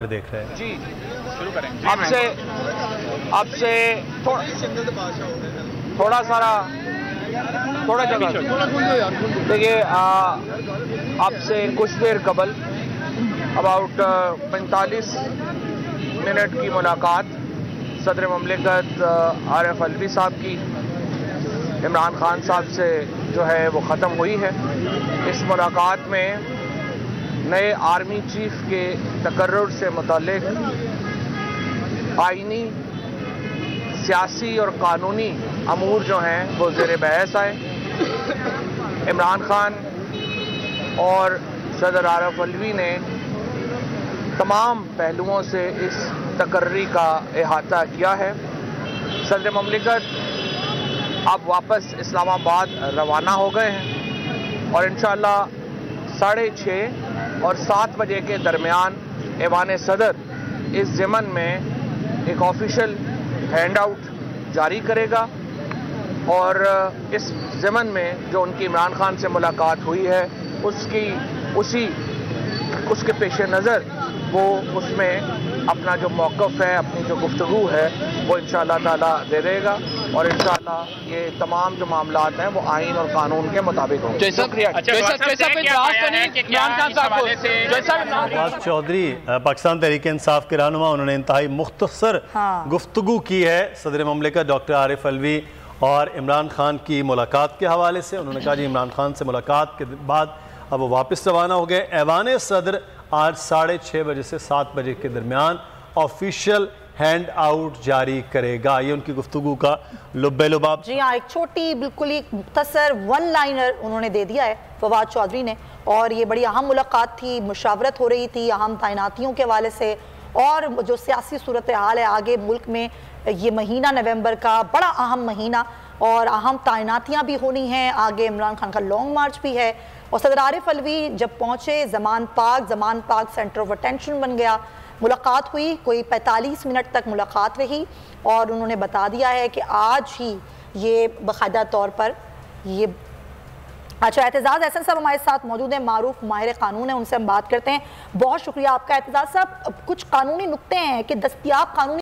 देख रहे हैं जी, शुरू करें। आपसे थोड़ा जगह देखिए, आपसे कुछ देर कबल अबाउट 45 मिनट की मुलाकात सदर ममलिकत आरिफ अलवी साहब की इमरान खान साहब से जो है वो ख़त्म हुई है। इस मुलाकात में नए आर्मी चीफ के तकर्रुर से मुताल्लिक आईनी, सियासी और कानूनी अमूर जो हैं वो ज़ेर बहस आए। इमरान खान और सदर आरिफ अलवी ने तमाम पहलुओं से इस तकर्री का अहाता किया है। सदर ममलिकत अब वापस इस्लामाबाद रवाना हो गए हैं और इंशाअल्लाह 6:30 और 7 बजे के दरमियान ऐवान सदर इस ज़मन में एक ऑफिशियल हैंड आउट जारी करेगा और इस ज़मन में जो उनकी इमरान खान से मुलाकात हुई है उसके पेश नज़र वो उसमें अपना जो मौक़िफ़ है, अपनी जो गुफ्तगू है वो इंशाअल्लाह ताला दे देगा और इंशाअल्लाह ये तमाम जो मामलात हैं वो आइन और कानून के मुताबिक होंगे। नवाज चौधरी पाकिस्तान तहरीक इंसाफ के रहनुमा, उन्होंने इंतहाई मुख्तसर गुफ्तगू की है सदर ममलिकत डॉक्टर आरिफ अलवी और इमरान खान की मुलाकात के हवाले से। उन्होंने कहा जी इमरान खान से मुलाकात के बाद अब वो वापस रवाना हो गए। ऐवान सदर आज 6:30 बजे से 7 बजे के दरमियान ऑफिशियल हैंड आउट जारी करेगा। ये उनकी गुफ्तगू का लुब्बे-लुबाब। जी हाँ, एक छोटी बिल्कुल एक मुख्तसर वन लाइनर उन्होंने दे दिया है फवाद चौधरी ने, और ये बड़ी अहम मुलाकात थी। मुशावरत हो रही थी अहम तैनातियों के हवाले से और जो सियासी सूरत हाल है आगे मुल्क में, ये महीना नवंबर का बड़ा अहम महीना और अहम तैनातियाँ भी होनी हैं। आगे इमरान खान का लॉन्ग मार्च भी है और सदर आरिफ अलवी जब पहुँचे जमान पाक सेंटर ऑफ अटेंशन बन गया। मुलाकात हुई, कोई 45 मिनट तक मुलाकात रही और उन्होंने बता दिया है कि आज ही ये बाकायदा तौर पर ये अच्छा। एतजाज़ एहसन साहब हमारे साथ मौजूद हैं, मारूफ माहिर कानून है, उनसे हम बात करते हैं। बहुत शुक्रिया आपका एतजाज़ साहब। कुछ कानूनी नुक्ते हैं कि दस्तयाब कानूनी